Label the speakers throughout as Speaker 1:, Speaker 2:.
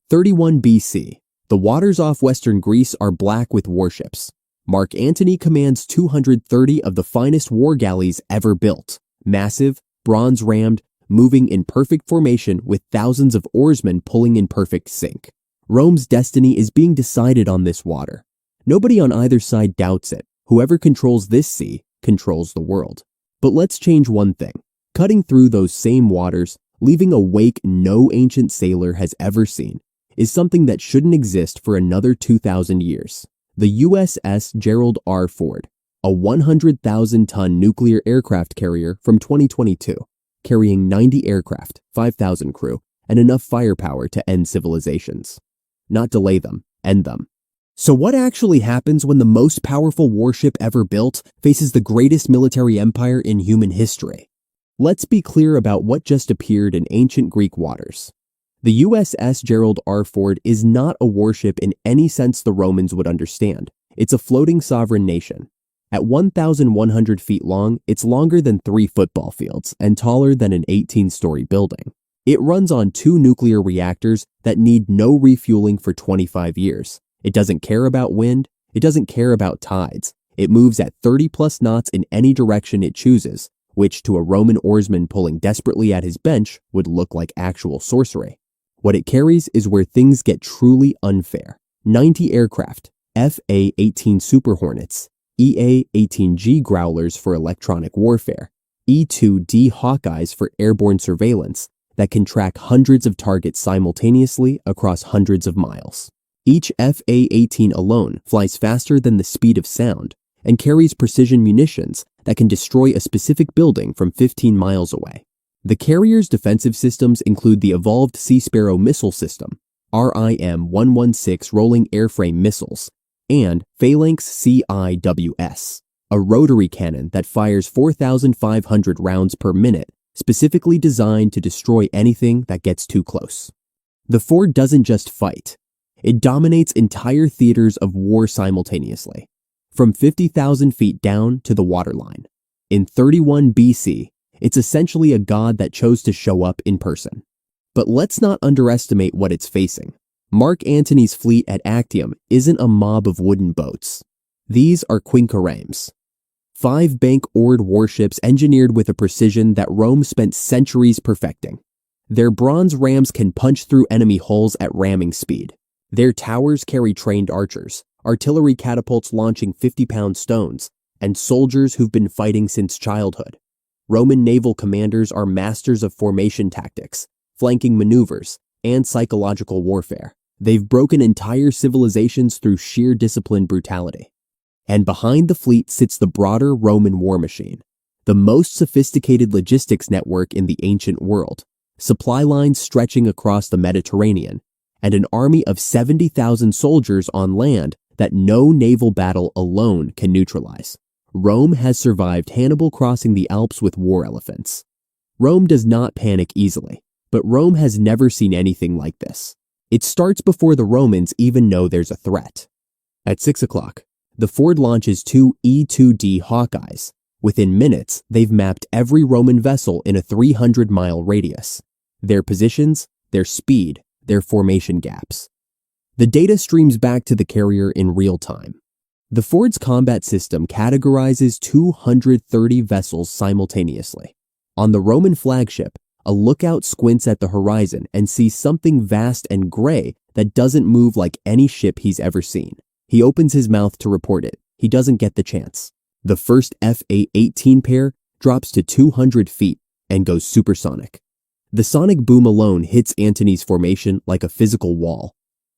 Speaker 1: 31 BC. The waters off western Greece are black with warships. Mark Antony commands 230 of the finest war galleys ever built. Massive, bronze-rammed, moving in perfect formation with thousands of oarsmen pulling in perfect sync. Rome's destiny is being decided on this water. Nobody on either side doubts it. Whoever controls this sea controls the world. But let's change one thing. Cutting through those same waters, leaving a wake no ancient sailor has ever seen, is something that shouldn't exist for another 2,000 years. The USS Gerald R. Ford, a 100,000-ton nuclear aircraft carrier from 2022, carrying 90 aircraft, 5,000 crew, and enough firepower to end civilizations. Not delay them, end them. So what actually happens when the most powerful warship ever built faces the greatest military empire in human history? Let's be clear about what just appeared in ancient Greek waters. The USS Gerald R. Ford is not a warship in any sense the Romans would understand. It's a floating sovereign nation. At 1,100 feet long, it's longer than 3 football fields and taller than an 18-story building. It runs on 2 nuclear reactors that need no refueling for 25 years. It doesn't care about wind. It doesn't care about tides. It moves at 30+ knots in any direction it chooses, which to a Roman oarsman pulling desperately at his bench would look like actual sorcery. What it carries is where things get truly unfair. 90 aircraft, FA-18 Super Hornets, EA-18G Growlers for electronic warfare, E-2D Hawkeyes for airborne surveillance that can track hundreds of targets simultaneously across hundreds of miles. Each FA-18 alone flies faster than the speed of sound and carries precision munitions that can destroy a specific building from 15 miles away. The carrier's defensive systems include the evolved Sea Sparrow missile system, RIM-116 rolling airframe missiles, and Phalanx CIWS, a rotary cannon that fires 4,500 rounds per minute, specifically designed to destroy anything that gets too close. The Ford doesn't just fight. It dominates entire theaters of war simultaneously, from 50,000 feet down to the waterline. In 31 BC, it's essentially a god that chose to show up in person. But let's not underestimate what it's facing. Mark Antony's fleet at Actium isn't a mob of wooden boats. These are quinqueremes, 5 bank-oared warships engineered with a precision that Rome spent centuries perfecting. Their bronze rams can punch through enemy hulls at ramming speed. Their towers carry trained archers, artillery catapults launching 50-pound stones, and soldiers who've been fighting since childhood. Roman naval commanders are masters of formation tactics, flanking maneuvers, and psychological warfare. They've broken entire civilizations through sheer disciplined brutality. And behind the fleet sits the broader Roman war machine, the most sophisticated logistics network in the ancient world, supply lines stretching across the Mediterranean, and an army of 70,000 soldiers on land that no naval battle alone can neutralize. Rome has survived Hannibal crossing the Alps with war elephants. Rome does not panic easily, but Rome has never seen anything like this. It starts before the Romans even know there's a threat. At 6 o'clock, the Ford launches 2 E-2D Hawkeyes. Within minutes, they've mapped every Roman vessel in a 300-mile radius. Their positions, their speed, their formation gaps. The data streams back to the carrier in real time. The Ford's combat system categorizes 230 vessels simultaneously. On the Roman flagship, a lookout squints at the horizon and sees something vast and gray that doesn't move like any ship he's ever seen. He opens his mouth to report it. He doesn't get the chance. The first FA-18 pair drops to 200 feet and goes supersonic. The sonic boom alone hits Antony's formation like a physical wall.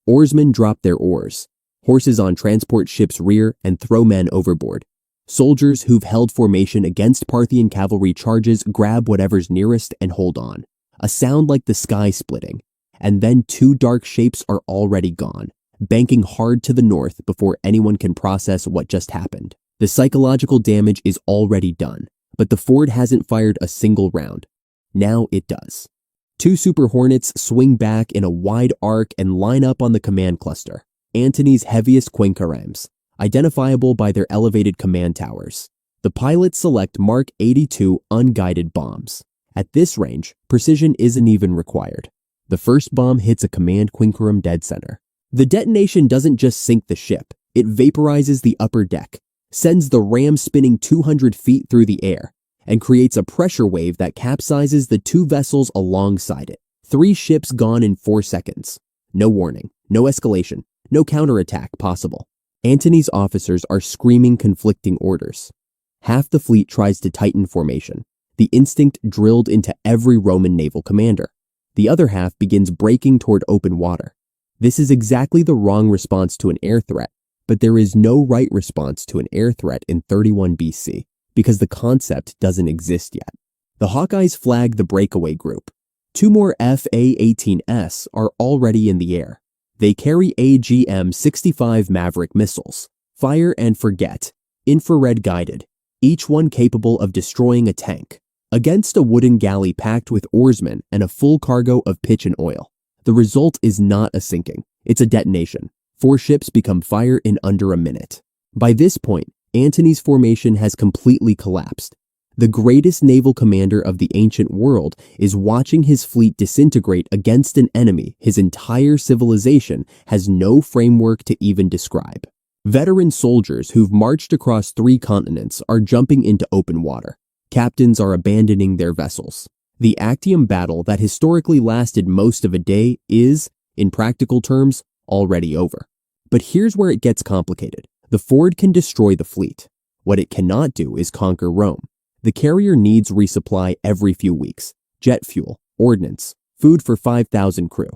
Speaker 1: Oarsmen drop their oars. Horses on transport ships rear and throw men overboard. Soldiers who've held formation against Parthian cavalry charges grab whatever's nearest and hold on. A sound like the sky splitting. And then 2 dark shapes are already gone, banking hard to the north before anyone can process what just happened. The psychological damage is already done, but the Ford hasn't fired a single round. Now it does. 2 Super Hornets swing back in a wide arc and line up on the command cluster, Antony's heaviest quinqueremes, identifiable by their elevated command towers. The pilots select Mark 82 unguided bombs. At this range, precision isn't even required. The first bomb hits a command quinquerum dead center. The detonation doesn't just sink the ship, it vaporizes the upper deck, sends the ram spinning 200 feet through the air, and creates a pressure wave that capsizes the two vessels alongside it. 3 ships gone in 4 seconds. No warning, no escalation, no counterattack possible. Antony's officers are screaming conflicting orders. Half the fleet tries to tighten formation, the instinct drilled into every Roman naval commander. The other half begins breaking toward open water. This is exactly the wrong response to an air threat, but there is no right response to an air threat in 31 BC, because the concept doesn't exist yet. The Hawkeyes flag the breakaway group. 2 more FA-18S are already in the air. They carry AGM-65 Maverick missiles, fire and forget, infrared guided, each one capable of destroying a tank. Against a wooden galley packed with oarsmen and a full cargo of pitch and oil. The result is not a sinking, it's a detonation. 4 ships become fire in under a minute. By this point, Antony's formation has completely collapsed. The greatest naval commander of the ancient world is watching his fleet disintegrate against an enemy his entire civilization has no framework to even describe. Veteran soldiers who've marched across 3 continents are jumping into open water. Captains are abandoning their vessels. The Actium battle that historically lasted most of a day is, in practical terms, already over. But here's where it gets complicated. The Ford can destroy the fleet. What it cannot do is conquer Rome. The carrier needs resupply every few weeks. Jet fuel, ordnance, food for 5,000 crew.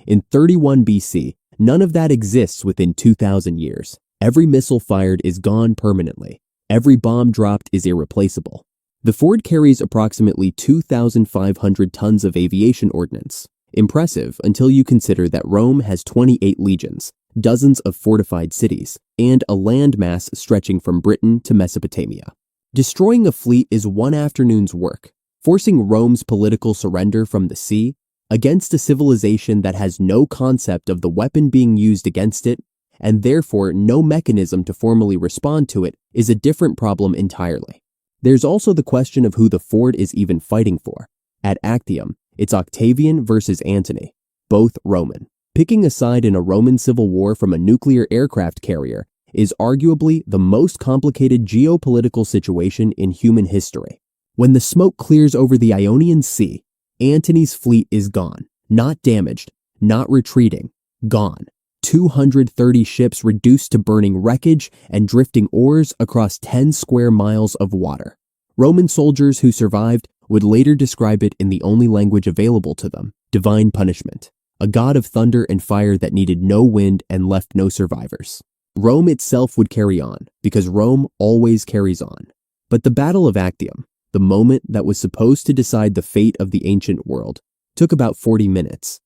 Speaker 1: In 31 BC, none of that exists within 2,000 years. Every missile fired is gone permanently. Every bomb dropped is irreplaceable. The Ford carries approximately 2,500 tons of aviation ordnance. Impressive until you consider that Rome has 28 legions, dozens of fortified cities, and a landmass stretching from Britain to Mesopotamia. Destroying a fleet is one afternoon's work, forcing Rome's political surrender from the sea against a civilization that has no concept of the weapon being used against it, and therefore no mechanism to formally respond to it, is a different problem entirely. There's also the question of who the Ford is even fighting for. At Actium, it's Octavian versus Antony, both Roman. Picking a side in a Roman civil war from a nuclear aircraft carrier is arguably the most complicated geopolitical situation in human history. When the smoke clears over the Ionian Sea, Antony's fleet is gone, not damaged, not retreating, gone. 230 ships reduced to burning wreckage and drifting oars across 10 square miles of water. Roman soldiers who survived would later describe it in the only language available to them, divine punishment, a god of thunder and fire that needed no wind and left no survivors. Rome itself would carry on, because Rome always carries on. But the Battle of Actium, the moment that was supposed to decide the fate of the ancient world, took about 40 minutes.